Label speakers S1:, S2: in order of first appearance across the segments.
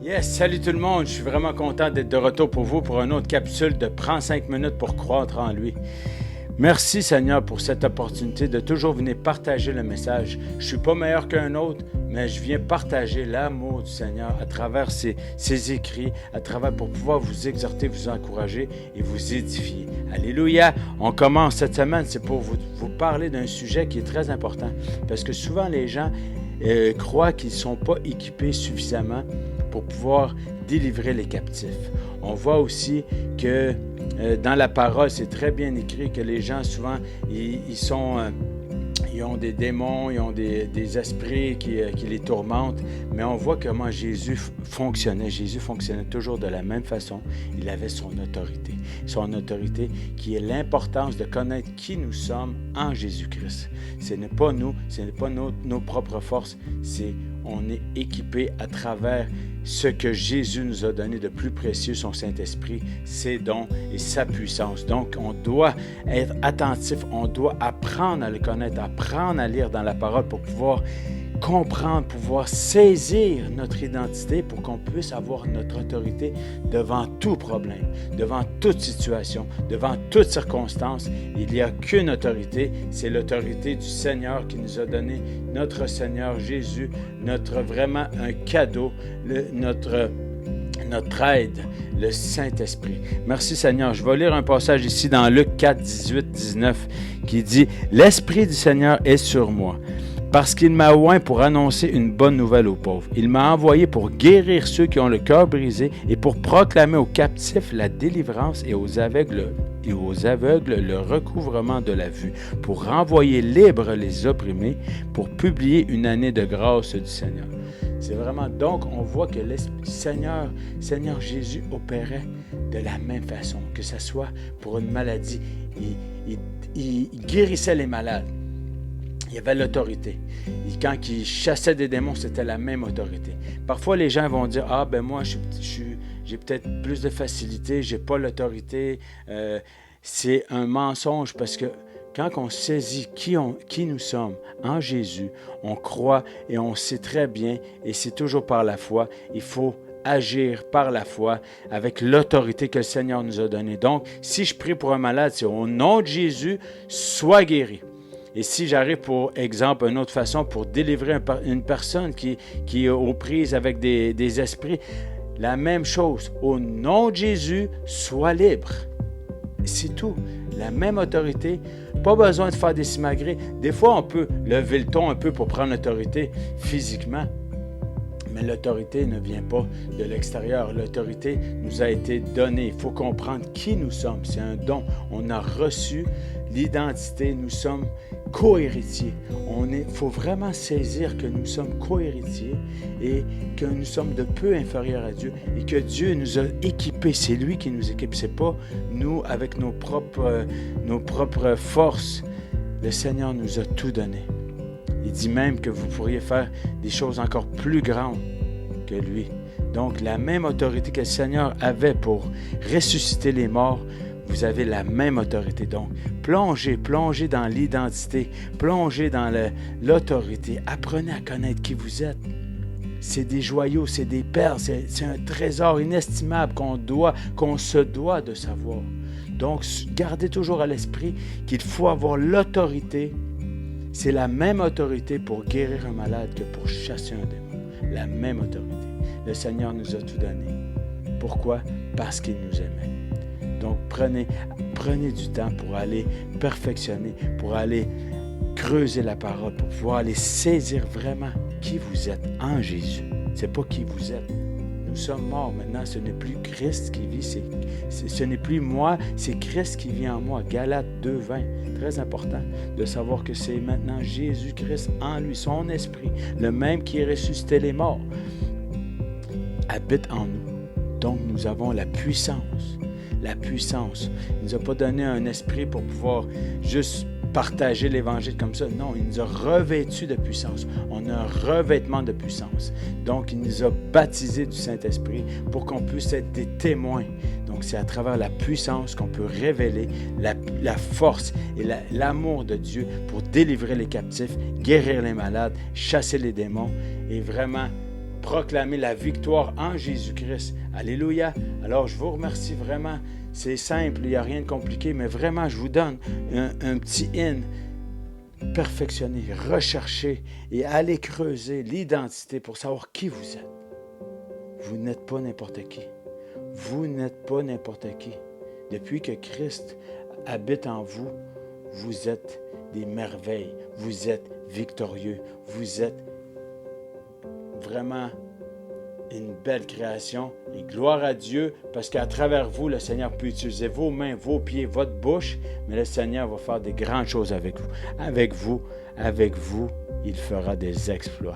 S1: Yes, salut tout le monde, je suis vraiment content d'être de retour pour vous pour une autre capsule de Prends 5 minutes pour croître en lui. Merci Seigneur pour cette opportunité de toujours venir partager le message. Je ne suis pas meilleur qu'un autre, mais je viens partager l'amour du Seigneur à travers ses écrits, à travers pour pouvoir vous exhorter, vous encourager et vous édifier. Alléluia! On commence cette semaine, c'est pour vous parler d'un sujet qui est très important parce que souvent les gens croient qu'ils ne sont pas équipés suffisamment pour pouvoir délivrer les captifs. On voit aussi que dans la parole, c'est très bien écrit que les gens, souvent, ils ont des démons, ils ont des esprits qui les tourmentent, mais on voit comment Jésus fonctionnait. Jésus fonctionnait toujours de la même façon. Il avait son autorité. Son autorité qui est l'importance de connaître qui nous sommes en Jésus-Christ. Ce n'est pas nous, ce n'est pas nos propres forces, on est équipé à travers ce que Jésus nous a donné de plus précieux, son Saint-Esprit, ses dons et sa puissance. Donc, on doit être attentif, on doit apprendre à le connaître, apprendre à lire dans la parole pour pouvoir comprendre, pouvoir saisir notre identité pour qu'on puisse avoir notre autorité devant tout problème, devant toute situation, devant toute circonstance. Il n'y a qu'une autorité, c'est l'autorité du Seigneur qui nous a donné notre Seigneur Jésus, vraiment un cadeau, notre aide, le Saint-Esprit. Merci Seigneur. Je vais lire un passage ici dans Luc 4, 18, 19 qui dit « L'Esprit du Seigneur est sur moi. Parce qu'il m'a oint pour annoncer une bonne nouvelle aux pauvres. Il m'a envoyé pour guérir ceux qui ont le cœur brisé et pour proclamer aux captifs la délivrance et aux aveugles le recouvrement de la vue, pour renvoyer libres les opprimés, pour publier une année de grâce du Seigneur. » C'est vraiment, donc, on voit que le Seigneur Jésus opérait de la même façon, que ce soit pour une maladie. Il guérissait les malades. Il y avait l'autorité. Et quand il chassait des démons, c'était la même autorité. Parfois, les gens vont dire « Ah, ben moi, j'ai peut-être plus de facilité, j'ai pas l'autorité. » C'est un mensonge parce que quand on saisit qui nous sommes en Jésus, on croit et on sait très bien, et c'est toujours par la foi, il faut agir par la foi avec l'autorité que le Seigneur nous a donnée. Donc, si je prie pour un malade, c'est au nom de Jésus, sois guéri. Et si j'arrive, pour exemple, une autre façon pour délivrer une personne qui est aux prises avec des esprits, la même chose. Au nom de Jésus, sois libre. C'est tout. La même autorité. Pas besoin de faire des simagrées. Des fois, on peut lever le ton un peu pour prendre l'autorité physiquement. Mais l'autorité ne vient pas de l'extérieur. L'autorité nous a été donnée. Il faut comprendre qui nous sommes. C'est un don. On a reçu l'identité. Nous sommes co-héritiers. Il faut vraiment saisir que nous sommes co-héritiers et que nous sommes de peu inférieurs à Dieu et que Dieu nous a équipés. C'est lui qui nous équipe. C'est pas nous avec nos propres forces. Le Seigneur nous a tout donné. Il dit même que vous pourriez faire des choses encore plus grandes que lui. Donc, la même autorité que le Seigneur avait pour ressusciter les morts, vous avez la même autorité. Donc, plongez dans l'identité, plongez dans l'autorité. Apprenez à connaître qui vous êtes. C'est des joyaux, c'est des perles, c'est un trésor inestimable qu'on se doit de savoir. Donc, gardez toujours à l'esprit qu'il faut avoir l'autorité. C'est la même autorité pour guérir un malade que pour chasser un démon. La même autorité. Le Seigneur nous a tout donné. Pourquoi? Parce qu'il nous aimait. Donc, prenez du temps pour aller perfectionner, pour aller creuser la parole, pour pouvoir aller saisir vraiment qui vous êtes en Jésus. C'est pas qui vous êtes. Nous sommes morts maintenant. Ce n'est plus Christ qui vit. Ce n'est plus moi, c'est Christ qui vit en moi. Galates 2:20. Très important de savoir que c'est maintenant Jésus-Christ en lui, son esprit, le même qui est ressuscité les morts, habite en nous. Donc, nous avons la puissance. La puissance. Il ne nous a pas donné un esprit pour pouvoir juste partager l'Évangile comme ça. Non, il nous a revêtus de puissance. On a un revêtement de puissance. Donc, il nous a baptisés du Saint-Esprit pour qu'on puisse être des témoins. Donc, c'est à travers la puissance qu'on peut révéler la force et l'amour de Dieu pour délivrer les captifs, guérir les malades, chasser les démons et vraiment proclamer la victoire en Jésus-Christ. Alléluia. Alors, je vous remercie vraiment. C'est simple, il n'y a rien de compliqué, mais vraiment, je vous donne un petit in. Perfectionnez, recherchez et allez creuser l'identité pour savoir qui vous êtes. Vous n'êtes pas n'importe qui. Vous n'êtes pas n'importe qui. Depuis que Christ habite en vous, vous êtes des merveilles. Vous êtes victorieux. Vous êtes vraiment une belle création. Et gloire à Dieu, parce qu'à travers vous, le Seigneur peut utiliser vos mains, vos pieds, votre bouche, mais le Seigneur va faire des grandes choses avec vous. Avec vous, il fera des exploits.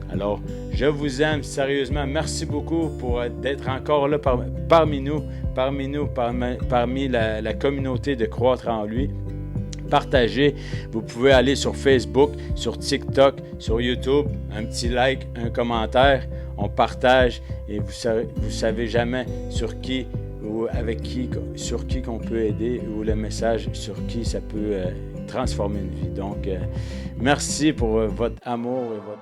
S1: Alors, je vous aime sérieusement. Merci beaucoup d'être encore là parmi la communauté de croître en lui. Partagez. Vous pouvez aller sur Facebook, sur TikTok, sur YouTube, un petit like, un commentaire. On partage et vous savez jamais sur qui ou sur qui qu'on peut aider ou le message sur qui ça peut transformer une vie. Donc, merci pour votre amour et votre